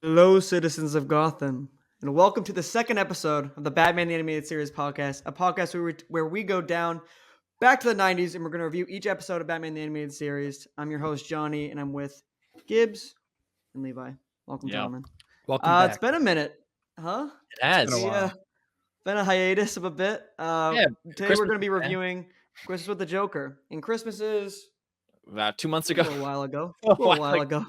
Hello, citizens of Gotham, and welcome to the second episode of the Batman the Animated Series podcast, a podcast where we go down back to the 90s and we're going to review each episode of Batman the Animated Series. I'm your host, Johnny, and I'm with Gibbs and Levi. Welcome, Yeah, gentlemen. Welcome It's back. been a minute, huh? it It's been a has. Yeah, while. been a hiatus of a bit. Yeah, Today we're Christmas going to be is reviewing Christmas with the Joker, and Christmas is about 2 months a ago. little while ago. A A little while while ago. ago.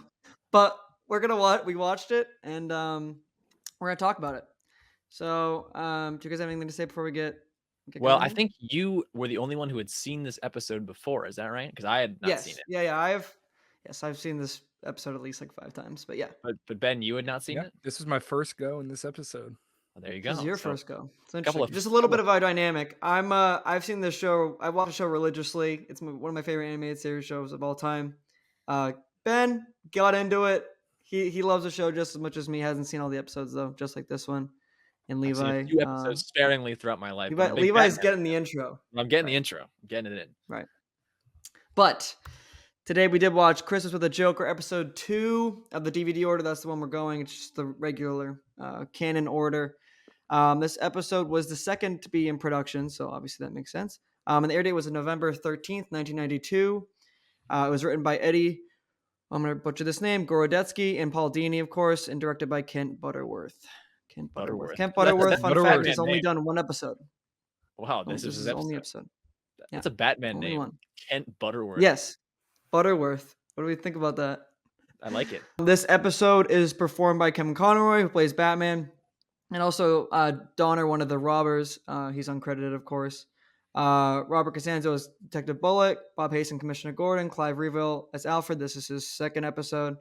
But we're gonna we watched it and we're gonna talk about it. So do you guys have anything to say before we get Well, going I here? think you were the only one who had seen this episode before. Is that right? Because I had not seen Yes. it. Yeah, I've seen this episode at least like 5 times. But yeah. But Ben, you had not seen Yeah, it. this was my first go in this episode. Well, there you This is go. your So first go. It's couple interesting. of Just a little couple bit of of our dynamic. I've seen this show. I watch the show religiously. It's one of my favorite animated series shows of all time. Ben got into it. He loves the show just as much as me. Hasn't seen all the episodes though, just like this one. And I've seen a Levi, few episodes sparingly throughout my life, but I'm a big Levi's Batman. getting the intro. I'm getting Right. the intro. I'm getting it in. Right. But today we did watch Christmas with the Joker, episode 2 of the DVD order. That's the one we're going. It's just the regular canon order. This episode was the second to be in production, so obviously that makes sense. And the air date was November 13th, 1992. It was written by Eddie, I'm going to butcher this name, Gorodetsky, and Paul Dini, of course, and directed by Kent Butterworth. Kent Butterworth. Kent Butterworth, That's a fun fact, Butterworth. has Batman only name. done one episode. Wow, This this is is his his only episode. episode. That's a Batman Only name. one. Kent Butterworth. Yes, Butterworth. What do we think about that? I like it. This episode is performed by Kevin Conroy, who plays Batman, and also Donner, one of the robbers. He's uncredited, of course. Robert Costanzo is Detective Bullock, Bob Hayson, Commissioner Gordon, Clive Reeville as Alfred. This is his second episode.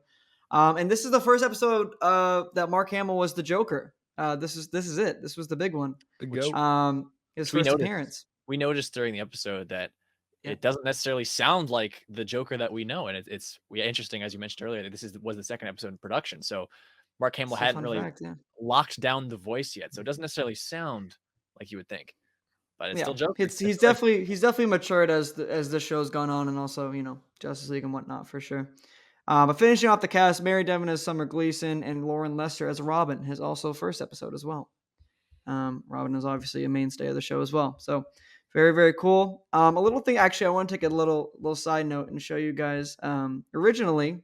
And this is the first episode that Mark Hamill was the Joker. This is it. This was the big one. The Which- goat. His we first noticed. appearance. We noticed during the episode that Yeah. it doesn't necessarily sound like the Joker that we know, and it's interesting, as you mentioned earlier, that was the second episode in production. So Mark Hamill It's a hadn't fun really fact, yeah. locked down the voice yet, so it doesn't necessarily sound like you would think, but it's still Joker. He's definitely matured as the show's gone on, and also Justice League and whatnot for sure. But finishing off the cast, Mary Devon as Summer Gleason and Lauren Lester as Robin, his also first episode as well. Robin is obviously a mainstay of the show as well, so very, very cool. A little thing, actually, I want to take a little side note and show you guys. Originally,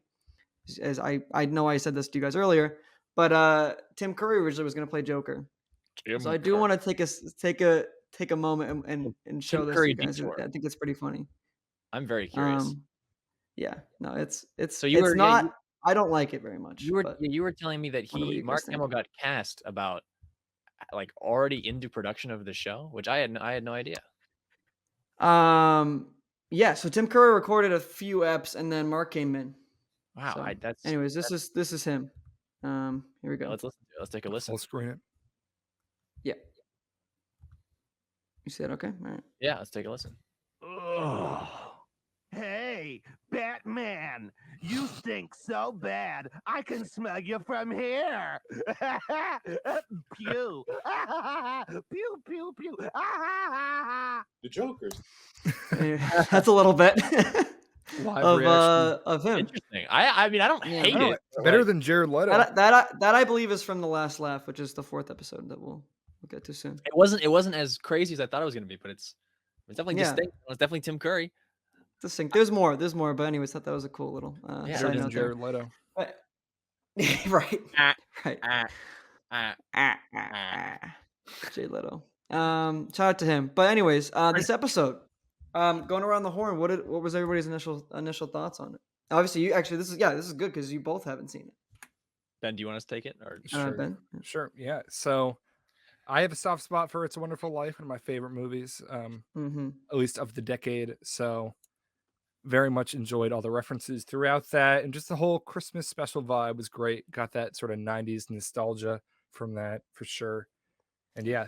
as I know I said this to you guys earlier, but Tim Curry originally was going to play Joker. So I do want to take a moment and show Tim this Curry to you guys. detour. I think it's pretty funny. I'm very curious. Yeah, no, it's So you it's were- not. I don't like it very much. You were but you were telling me that wonder what you guys Mark think. Hamill got cast about like already into production of the show, which I had no idea. Yeah. So Tim Curry recorded a few eps, and then Mark came in. Wow, So, that's anyways, this is him. Here we go. let's listen to it. Let's take a listen. Full screen it. Yeah. You said okay. All right. Yeah, let's take a listen. Ugh. Hey, Batman, you stink so bad, I can smell you from here. Pew. Pew, pew, pew. The Joker's. That's a little bit Live of reaction. of him. Interesting. I mean, I don't Yeah. hate No, it. it's better than Jared Leto. That I believe is from The Last Laugh, which is the 4th episode that we'll get to soon. It wasn't as crazy as I thought it was going to be, but it's definitely Yeah. distinct. It's definitely Tim Curry. Distinct. There's more, but anyways, thought that was a cool little Yeah, side Better than note there. Jared Leto. Right. Ah, Right. ah. Jay Leto. Shout out to him. But anyways, this episode, going around the horn, what was everybody's initial thoughts on it? Obviously, this is good because you both haven't seen it. Ben, do you want us to take it? Or Sure. Ben. Sure. Yeah. So I have a soft spot for It's a Wonderful Life, one of my favorite movies, Mm-hmm. at least of the decade. So very much enjoyed all the references throughout that. And just the whole Christmas special vibe was great. Got that sort of 90s nostalgia from that for sure. And yeah,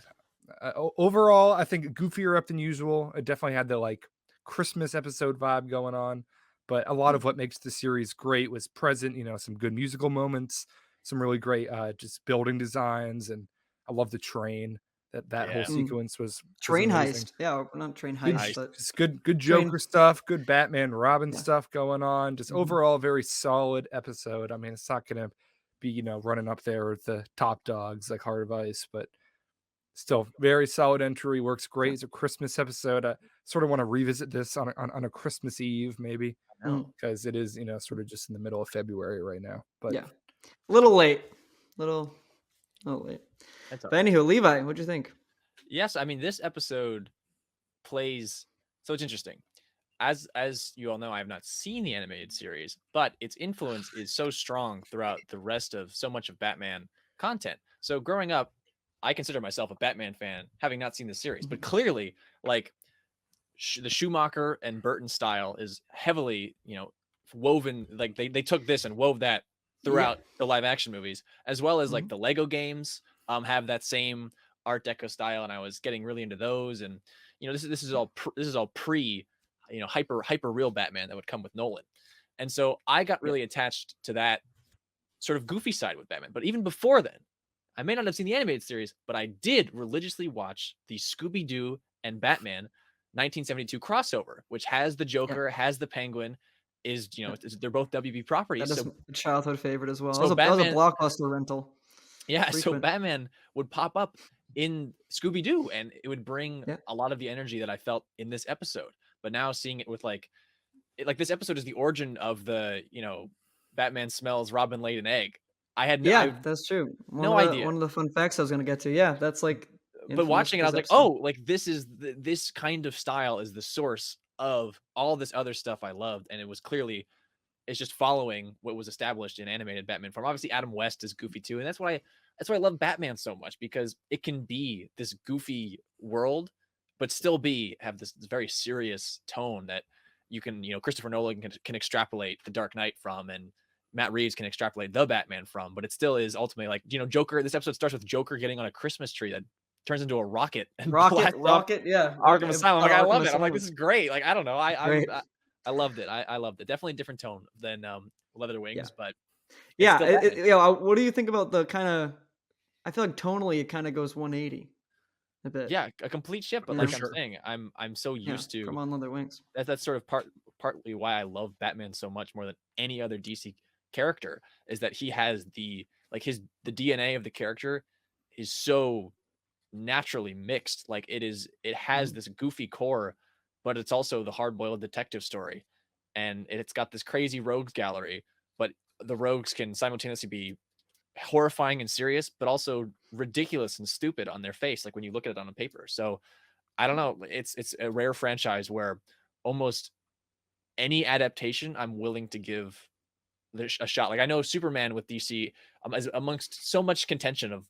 overall, I think goofier up than usual. It definitely had the like Christmas episode vibe going on. But a lot of what makes the series great was present, some good musical moments, some really great just building designs. And I love the train. That whole Yeah. sequence was Train amazing. heist. Yeah, not train Good, heist, but just good Train- Joker stuff, good Batman Robin Yeah. stuff going on. Just Mhm. overall very solid episode. I mean, it's not gonna be running up there with the top dogs like Heart of Ice, but still very solid entry. Works great. It's a Christmas episode. I sort of want to revisit this on a Christmas Eve maybe, Mm, because it is sort of just in the middle of February right now. But yeah, a little late, little late. That's all But right. anywho, Levi, what'd you think? Yes, I mean this episode plays. So it's interesting. As you all know, I have not seen the animated series, but its influence is so strong throughout the rest of so much of Batman content. So growing up, I consider myself a Batman fan, having not seen the series, but clearly, like the Schumacher and Burton style is heavily, woven. Like they took this and wove that Yeah, throughout the live action movies, as well as like Mhm. the Lego games have that same Art Deco style, and I was getting really into those. And this is all this is all pre, hyper real Batman that would come with Nolan, and so I got yeah, really attached to that sort of goofy side with Batman. But even before then, I may not have seen the animated series, but I did religiously watch the Scooby Doo and Batman 1972 crossover, which has the yeah, Joker, has the Penguin, yeah. they're both WB properties. That is So a childhood favorite as well. so That was a Batman, blockbuster rental. yeah, so Frequent. Batman would pop up in Scooby Doo, and it would bring Yeah. a lot of the energy that I felt in this episode. But now seeing it with like this episode is the origin of the Batman smells Robin laid an egg. Yeah, I've that's true. no idea. One of the fun facts I was gonna get to. Yeah, that's like But infamous watching for it, I this was like, episode. oh, like this is this kind of style is the source of all this other stuff I loved, and it was clearly it's just following what was established in animated Batman form. Obviously, Adam West is goofy too, and that's why I love Batman so much, because it can be this goofy world, but still have this very serious tone that you can Christopher Nolan can extrapolate The Dark Knight from, and Matt Reeves can extrapolate the Batman from, but it still is ultimately like Joker. This episode starts with Joker getting on a Christmas tree that turns into a rocket and blasts off Yeah. Arkham Asylum. Like I Arkham love it. I'm like, this Asylum. is great. Like I don't know. Great. I loved it. I loved it. Definitely a different tone than Leather Yeah. Wings, but it's Yeah. still Batman. What do you think about the kind of? I feel like tonally it kind of goes 180 a bit. Yeah, a complete shift. But You like know? I'm saying, I'm so Yeah. used to From On Leather Wings. that's sort of partly why I love Batman so much more than any other DC character, is that he has the DNA of the character is so naturally mixed. Like it has Mhm. this goofy core, but it's also the hard-boiled detective story, and it's got this crazy rogues gallery, but the rogues can simultaneously be horrifying and serious, but also ridiculous and stupid on their face, like when you look at it on a paper. So I don't know, it's a rare franchise where almost any adaptation I'm willing to give a shot. Like I know Superman with DC, is amongst so much contention of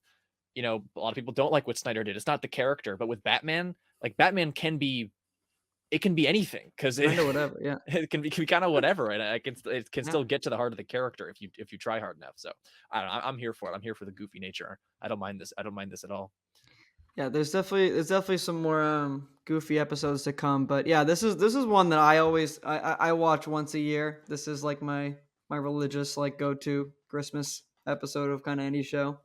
a lot of people don't like what Snyder did. It's not the character, but with Batman, like Batman can be anything, because Kind of whatever. Yeah. it can be kind of whatever, and it can Yeah. still get to the heart of the character if you try hard enough. So I don't know. I'm here for it. I'm here for the goofy nature. I don't mind this. I don't mind this at all. Yeah, there's definitely some more goofy episodes to come, but yeah, this is one that I always I watch once a year. This is like my religious like go to Christmas episode of kind of any show.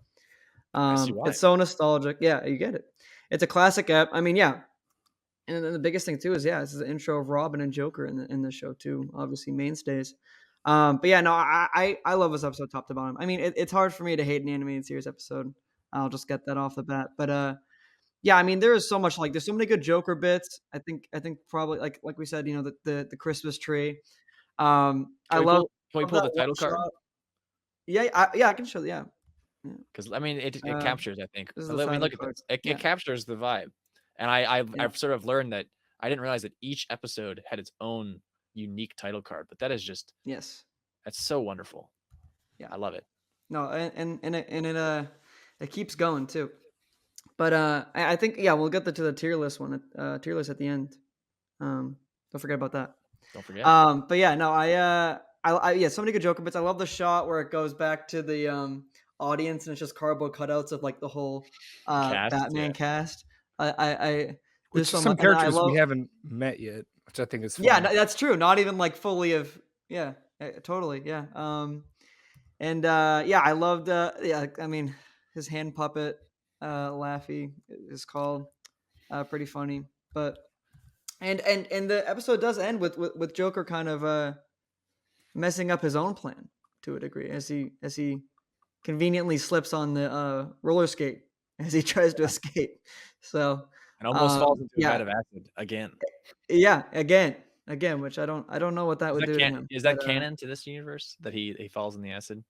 I see why. It's so nostalgic. Yeah, you get it. It's a classic ep. I mean, yeah, and then the biggest thing too is this is the intro of Robin and Joker in the show too. Obviously mainstays. But yeah, no, I love this episode top to bottom. I mean, it's hard for me to hate an animated series episode. I'll just get that off the bat, but yeah, I mean, there is so much there's so many good Joker bits. I think probably like we said, the Christmas tree. I love Can we pull that the one title card? shot. Yeah, I can show. Yeah, yeah. Because I mean, it Uh, captures. I think. this is I the mean, title look at card. this. It Yeah, captures the vibe, and yeah, I've sort of learned that I didn't realize that each episode had its own unique title card. But that is just yes, that's so wonderful. yeah. I love it. No, it keeps going too. But I think we'll get to the tier list tier list at the end. Don't forget about that. Don't forget. But yeah, no, I so many good Joker bits. I love the shot where it goes back to the audience and it's just cardboard cutouts of like the whole Cast, Batman yeah. cast. I which there's are some much, and I characters we love. haven't met yet, which I think is fun. Yeah, that's true. Not even like fully of. Yeah, totally. Yeah. And I loved. I mean, his hand puppet, Laffy is called. Pretty funny, but and the episode does end with Joker kind of messing up his own plan to a degree as he conveniently slips on the roller skate as he tries to escape. So And almost falls into a yeah, vat of acid again. yeah, again, which I don't know what that would do to him. Is that but, canon to this universe that he falls in the acid?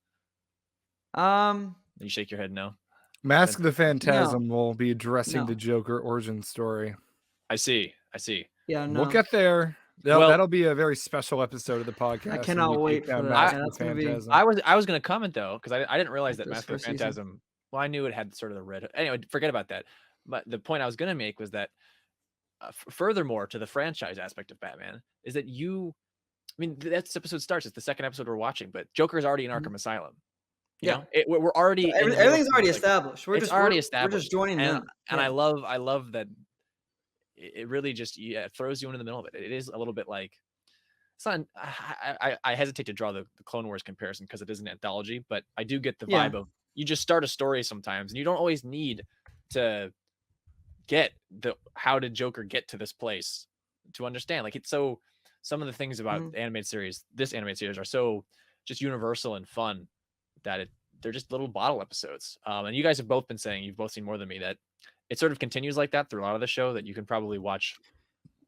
Um, You shake your head no. Mask of the no, Phantasm will be addressing the no, Joker origin story. I see. yeah, We'll no. get there. Well- That'll be a very special episode of the podcast. I when cannot we break wait for down that. Mask Yeah, of that's the gonna be- Phantasm. I was going to comment though because I didn't realize that This Mask of the first season. Phantasm. Well, I knew it had sort of the red. Anyway, forget about that. But the point I was going to make was that furthermore to the franchise aspect of Batman is that that episode starts. It's the second episode we're watching, but Joker is already in Arkham Asylum. You Yeah. know, we're already in the middle Everything's of, already like, established. We're it's just already we're established. just joining and, them. And Yeah. I love that it really just it throws you into the middle of it. It is a little bit like it's not. I hesitate to draw the Clone Wars comparison because it is an anthology, but I do get the Yeah. vibe of you just start a story sometimes, and you don't always need to get the how did Joker get to this place to understand. Like it's so some of the things about Mhm. the animated series, this animated series, are so just universal and fun that they're just little bottle episodes. And you guys have both been saying, you've both seen more than me, that it sort of continues like that through a lot of the show, that you can probably watch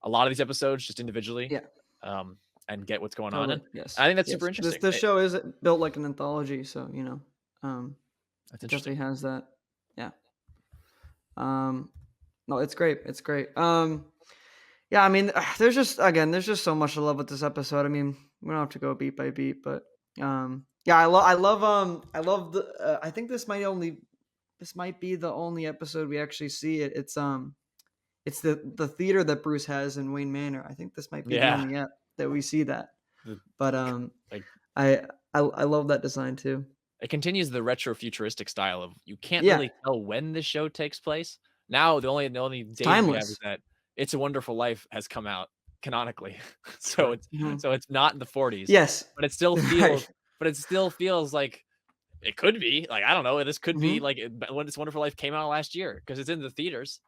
a lot of these episodes just individually. Yeah. And get what's going on. Totally. And Yes. I think that's Yes. super interesting. This show is built like an anthology, so That's it interesting. definitely has that. Yeah. No, it's great. It's great. Yeah, I mean, there's just so much to love with this episode. I mean, we don't have to go beat by beat, but yeah, I love the. I think this might be the only episode we actually see it. It's the theater that Bruce has in Wayne Manor. I think this might be the Yeah. only that we see that. But like I love that design too. it continues the retro futuristic style of you can't Yeah. really tell when this show takes place. Now the only data we have Timeless. is that It's a Wonderful Life has come out canonically. so Mhm. it's not in the 40s. Yes. But it still Right. feels like it could be. Like I don't know, this could be Mhm. like when It's a Wonderful Life came out last year because it's in the theaters.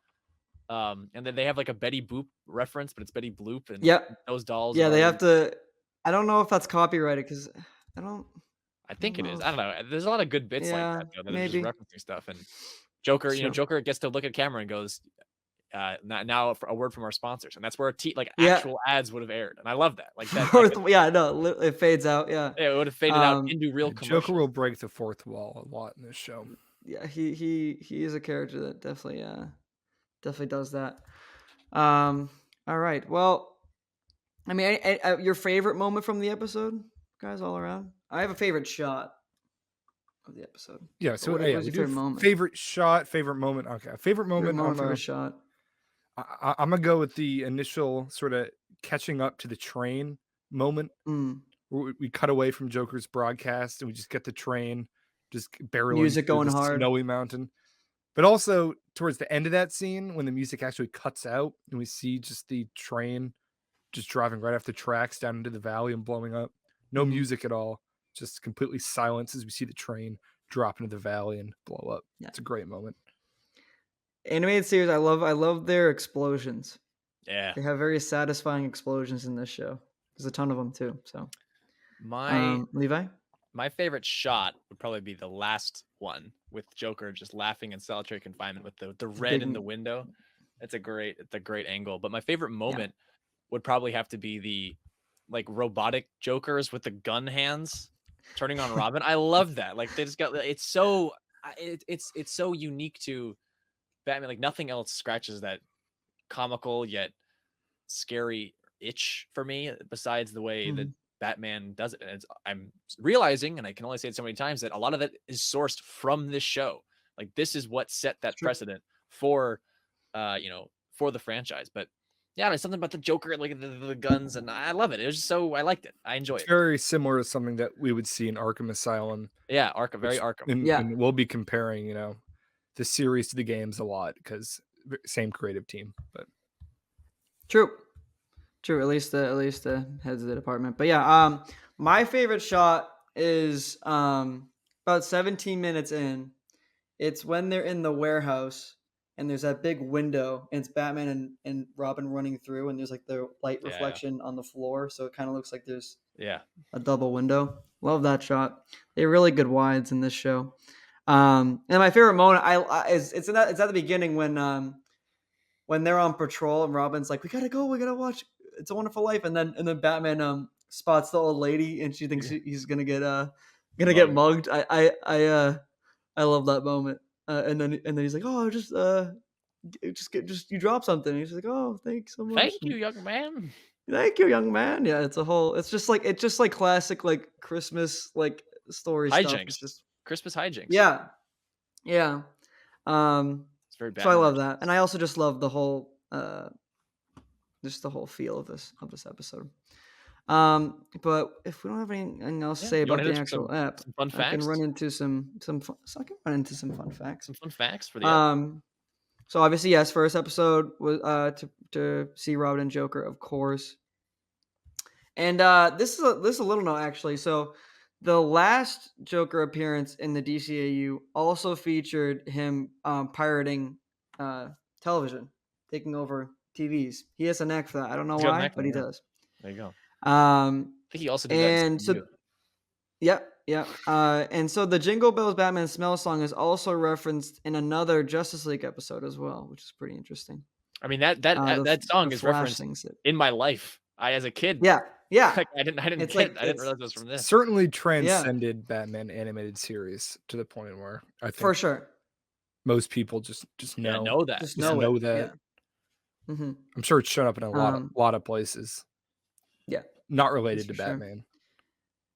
And then they have like a Betty Boop reference, but it's Betty Bloop and Yep. those dolls. Yeah, are they have already- to. I don't know if that's copyrighted because I don't. I think it is. know I don't know. There's a lot of good bits like Yeah, that though, that are maybe. just referencing stuff. And Joker, Sure. Joker gets to look at camera and goes, now a word from our sponsors, and that's where Yeah. actual ads would have aired, and I love that. Like that, Yeah, no, it fades out. Yeah, it would have faded out Um, into real Joker commercials. will break the fourth wall a lot in this show. yeah. He is a character that definitely does that. All right. Well, I mean, your favorite moment from the episode, guys, all around. I have a favorite shot of the episode. Yeah, so what yeah, was we your do favorite moment? favorite shot, favorite moment. Okay, favorite moment. Favorite shot. I'm gonna go with the initial sort of catching up to the train moment. Mm. Where we cut away from Joker's broadcast and we just get the train just barreling Music through going the hard. snowy mountain. But also towards the end of that scene when the music actually cuts out and we see just the train just driving right off the tracks down into the valley and blowing up. No Mhm. music at all. Just completely silence as we see the train drop into the valley and blow up. Yeah. It's a great moment. Animated series, I love their explosions. Yeah, They have very satisfying explosions in this show. There's a ton of them too. So, Levi. my favorite shot would probably be the last one with Joker just laughing in solitary confinement with the red in Big- the window. It's a great angle. But my favorite moment would probably have to be the like robotic Jokers with the gun hands turning on Robin. I love that. Like they just got it's so unique to Batman. Like nothing else scratches that comical yet scary itch for me besides the way that Batman does it. And I'm realizing, and I can only say it so many times, that a lot of it is sourced from this show. Like this is what set that Sure. precedent for for the franchise. But yeah, there's something about the Joker, like the guns, and I love it. It was just so I liked it. I enjoy It's it. very similar to something that we would see in Arkham Asylum. Yeah, Arkham, very Arkham. And we'll be comparing, the series to the games a lot because same creative team. But True. At least the heads of the department. But yeah, my favorite shot is about 17 minutes in. It's when they're in the warehouse and there's that big window and it's Batman and Robin running through and there's like the light reflection on the floor, so it kind of looks like there's Yeah, a double window. Love that shot. They're really good wides in this show. And my favorite moment is it's at the beginning when they're on patrol and Robin's like, we gotta go, we gotta watch It's a Wonderful Life, and then Batman spots the old lady and she thinks he's gonna get mugged. I love that moment. And then he's like, oh, just you drop something. And he's like, oh, thanks so much. Thank you, young man. Thank you, young man. Yeah, it's just like classic like Christmas like story stuff. It's Hijinks. just Christmas hijinks. yeah. It's very So I love Batman-esque. that, and I also just love the whole just the whole feel of this episode. But if we don't have anything else to Yeah, say you wanna about the hit actual some app, fun I can facts? run into some fun. So I can run into some fun facts. Some fun facts for the app. So obviously, yes, first episode was to see Robin and Joker, of course. And this is a little note actually. So the last Joker appearance in the DCAU also featured him pirating television, taking over TVs. He has a knack for that. I don't know He's got a why, knack but for he that. does. There you go. I I think he also did that in and so Scooby-Doo. Yep. And so the Jingle Bells Batman Smell song is also referenced in another Justice League episode as well, which is pretty interesting. I mean that The song the is Flash referenced sings it. in my life. As a kid. Yeah. Like, I didn't It's realize like it was from this. Certainly transcended Batman animated series to the point where I think for sure. most people just Yeah, know know that. Just just know know it. that. Yeah. Mm-hmm. I'm sure it's shown up in a lot of places. Yeah. Not related to for sure. Batman.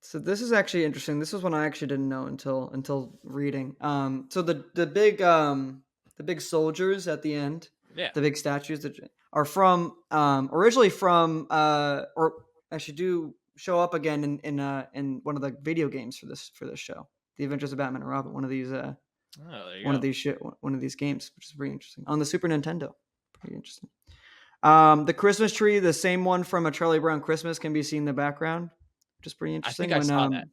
So this is actually interesting. This is one I actually didn't know until reading. So the big soldiers at the end, Yeah. the big statues that are from originally from or actually do show up again in one of the video games for this show, The Adventures of Batman and Robin. One of these Oh, there you one go. of these one of these games, which is pretty interesting on the Super Nintendo. Pretty interesting. The Christmas tree, the same one from A Charlie Brown Christmas, can be seen in the background, which is pretty I interesting. think I saw that.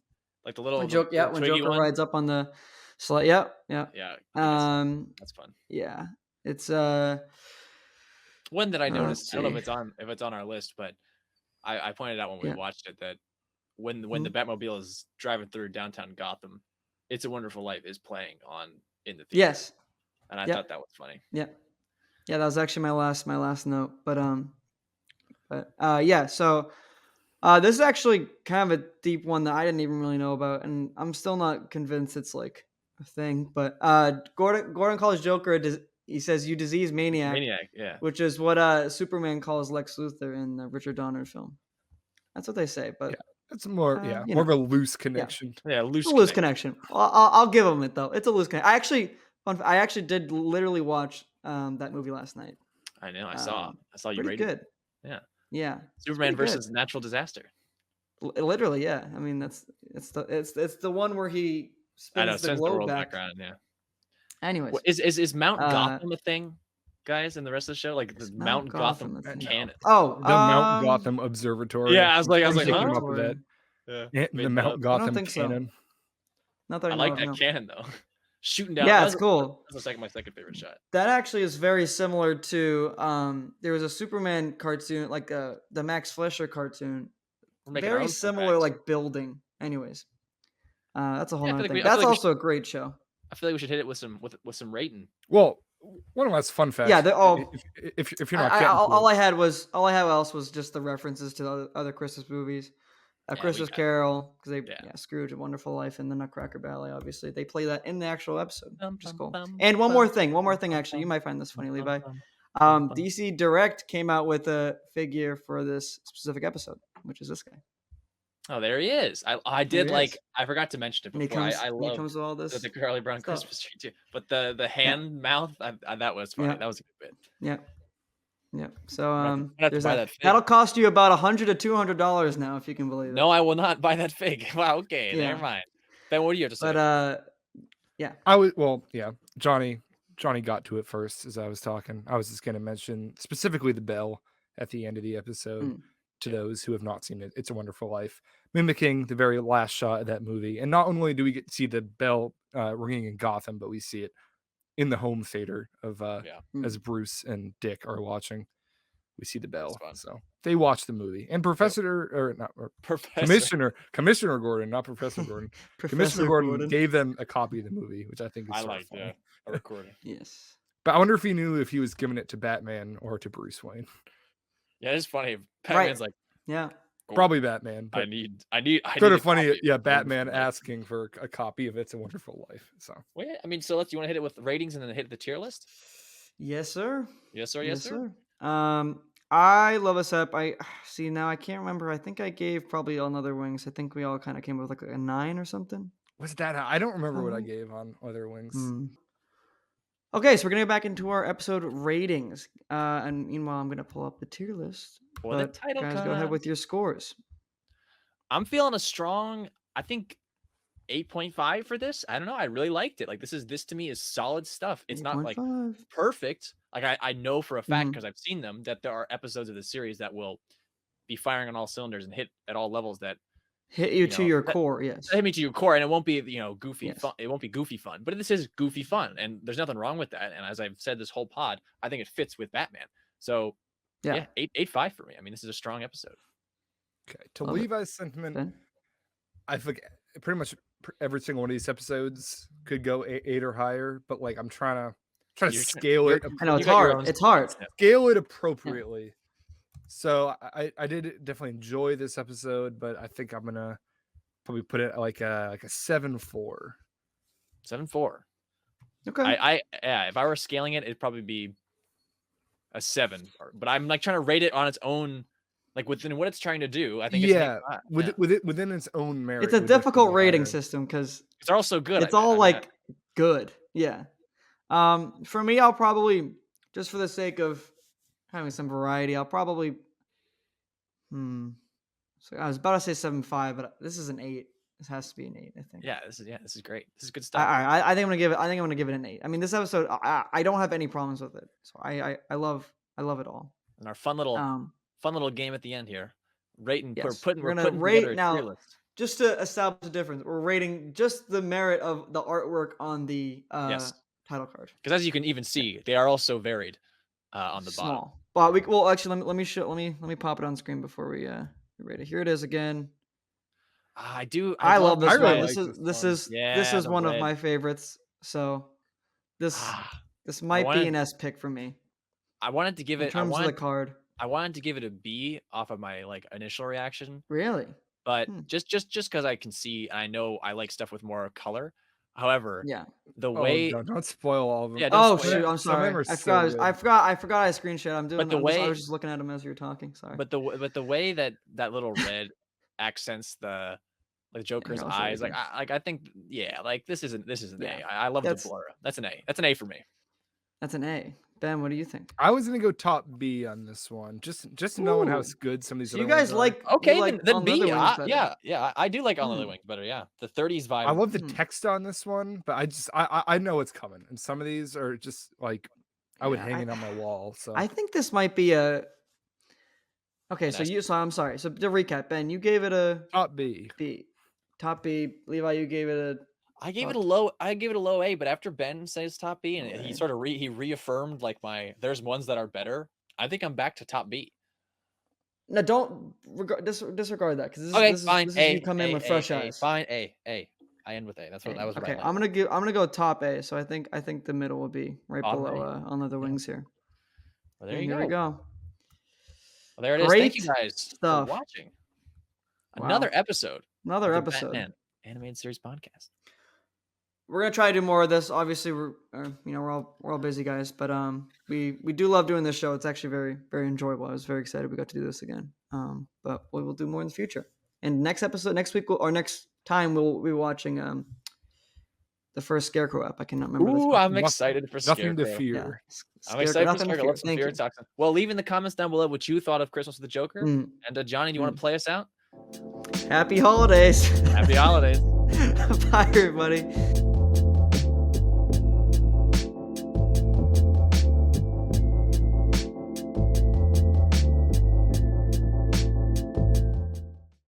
Like the little when the little when Twiggy Joker one. rides up on the sled. Yeah. Yeah. I think I saw that. That's fun. Yeah. It's One that I let's noticed, I don't know see. if it's on our list, but I pointed out when we Yeah. watched it that when the Batmobile is driving through downtown Gotham, It's a Wonderful Life is playing on in the theater. Yes. And I Yep. thought that was funny. Yeah. Yeah, that was actually my last note. But yeah, so this is actually kind of a deep one that I didn't even really know about, and I'm still not convinced it's like a thing. But Gordon calls Joker he says, "You disease maniac," Maniac, yeah. which is what Superman calls Lex Luthor in the Richard Donner film. That's what they say, but Yeah. It's more you more know. of a loose connection. Yeah, It's a loose connection. I'll give him it though. It's a loose connection. I actually did literally watch that movie last night. I know. I saw you Pretty rated. good. Yeah. Yeah. Superman pretty versus natural disaster. Literally, yeah. I mean, it's the one where he I know. spins the Spins the globe world back. background. Yeah. Anyways, Is Mount Uh, Gotham a thing, guys? In the rest of the show, like the is Mount Gotham a thing? canon. Oh, The Mount Gotham Observatory. Yeah, I was like, They came huh? up with that. Yeah. Yeah, Made the that Mount up. Gotham think so. canon. Not that I I like know that of, no. cannon though. Shooting down. Yeah, that it's was- cool. That's my second favorite shot. That actually is very similar to there was a Superman cartoon, like the Max Fleischer cartoon. We're making our Very own fun similar, facts. like building. Anyways, that's a whole Yeah, I nother feel like thing. we- I feel That's like we also a great show. I feel like we should hit it with some rating. Well, one of us fun facts. Yeah, if you're not getting all I had else was just the references to the other Christmas movies. Yeah, we Christmas got it. Carol, because they Yeah. Scrooge, A Wonderful Life, and the Nutcracker Ballet. Obviously, they play that in the actual episode, which is cool. And one more thing. Actually, you might find this funny, Levi. DC Direct came out with a figure for this specific episode, which is this guy. Oh, there he is. I There did he like. is. I forgot to mention it And he before. comes. I and he love comes with all this. the Charlie Brown stuff. Christmas tree too. But the hand mouth, that was funny. Yeah. That was a good bit. Yeah. Yeah. So I'm gonna have to there's buy that. that fig. That'll cost you about $100 to $200 now, if you can believe it. No, I will not buy that fig. Wow. Okay. Yeah. Never mind. Ben, what do you have to say? But Johnny got to it first as I was talking. I was just going to mention specifically the bell at the end of the episode to those who have not seen it. It's a Wonderful Life, mimicking the very last shot of that movie. And not only do we get to see the bell ringing in Gotham, but we see it in the home theater of as Bruce and Dick are watching. we see the bell. fun. So they watch the movie. And Professor. Commissioner Gordon, not Professor Gordon. Commissioner Gordon gave them a copy of the movie, which I think is I sort of like funny. a recording. Yes. But I wonder if he knew if he was giving it to Batman or to Bruce Wayne. Yeah, it's funny. Batman's like, Yeah. Probably Batman. I But need sort a of funny, copy yeah, of Batman Wonderful Life. asking for a copy of It's a Wonderful Life. So Well, yeah, I mean, so you want to hit it with ratings and then hit the tier list? Yes, sir. Yes, sir. Yes, sir. I love us up. I see now. I can't remember. I think I gave probably All Other Wings. I think we all kind of came up with like a 9 or something. was that? I don't remember what I Oh. gave on Other Wings. Okay, so we're gonna get back into our episode ratings. And meanwhile, I'm gonna pull up the tier list. For the But title guys, go ahead card. with your scores. I'm feeling a strong, I think 8.5 for this. I don't know. I really liked it. Like this to me is solid stuff. It's not like 8.5. perfect. Like I know for a fact Mhm. because I've seen them that there are episodes of the series that will be firing on all cylinders and hit at all levels that Hit you to know, your that- core. Yes. hit me to your core, and it won't be goofy Yes. fun. It won't be goofy fun, but this is goofy fun, and there's nothing wrong with that. And as I've said this whole pod, I think it fits with Batman. So Yeah. 8.5 for me. I mean, this is a strong episode. Okay, to Love it. Levi's sentiment, Ben? I think pretty much every single one of these episodes could go 8 or higher. But like I'm trying to You're trying- scale it. I know You it's got your hard. own It's hard. stance. Scale it appropriately. So I did definitely enjoy this episode, but I think I'm gonna probably put it like a 7.4. 7.4. Okay. If I were scaling it, it'd probably be a 7. But I'm like trying to rate it on its own, like within what it's trying to do. I think it's an Yeah, 8.5. within its own merit. It's a it would definitely difficult be rating higher. system because It's all so good. it's I bet. all I mean, like good. Yeah. For me, I'll probably just for the sake of having some variety, I'll probably So I was about to say 7.5, but this is an 8. This has to be an 8, I think. this is great. This is good I, stuff. I think I'm gonna give it. I think I'm gonna give it an 8. I mean, this episode, I don't have any problems with it. So I love it all. And our fun little game at the end here. Rating. Yes. We're We're gonna putting rate together a now. tier list. Just to establish the difference, we're rating just the merit of the artwork on the Yes. title card. Because as you can even see, they are also varied on the bottom. Small. Well, actually, let me pop it on screen before we rate it. Here it is again. I do. I love this I really one. like This this one. is Yeah, this is the one of red. my favorites. So this might wanted- be an S pick for me I wanted to give in it. terms of the card. I wanted to give it a B off of my like initial reaction, Really? but Hmm. just because I can see, I know I like stuff with more color. However, Yeah. the Oh, way don't spoil all of them. Yeah, don't Oh spoil shoot! it. I'm Some of sorry. them are I so forgot. good. I forgot. I screenshot. I'm doing. the I way- was just looking at them as you were talking. Sorry. but the way that little red accents the Joker's I'll show you eyes, like again. I think like this isn't Yeah, A. I love the that's- blur. That's an A. That's an A for me. That's an A. Ben, what do you think? I was gonna go top B on this one. Just knowing how Ooh. good some of these. So you other ones guys are. like Okay, you like then On B. Other Wings better. Yeah, I do like On the Other Hmm. Wings better. Yeah, the 30s vibe. I love the Hmm. text on this one, but I know it's coming, and some of these are just like I would Yeah, hang it on my wall. So I think this might be a. Okay, An so S. I'm sorry. So to recap, Ben, you gave it a top B. B, top B. Levi, you gave it a. I gave it Fuck. a low. I gave it a low A, but after Ben says top B, and Low he A. sort of he reaffirmed like there's ones that are better. I think I'm back to top B. No, don't disregard that because Okay, this fine. is A. you come in with fresh eyes. Fine. A. I end with A. That's what that was. Okay, What I I'm gonna go top A. So I think the middle will be right Bottom below A. On Other Wings here. Well, there And you here go. we go. Well, there it is. Thank you Great guys stuff. for watching. Wow. Another episode. Another of the episode. Batman Animated Series podcast. We're gonna try to do more of this. Obviously, we're all busy guys, but we do love doing this show. It's actually very very enjoyable. I was very excited we got to do this again. But we will do more in the future. And next week or next time we'll be watching the first Scarecrow app. I cannot remember. the Ooh, title. I'm excited for Nothing to Scarecrow. fear. Yeah. I'm Scarecrow, excited for nothing to Scarecrow. fear. Love some Thank fear you. toxin. Well, leave in the comments down below what you thought of Christmas with the Joker. Mm. And Johnny, do you want to play us out? Happy holidays. Happy holidays. Bye, everybody.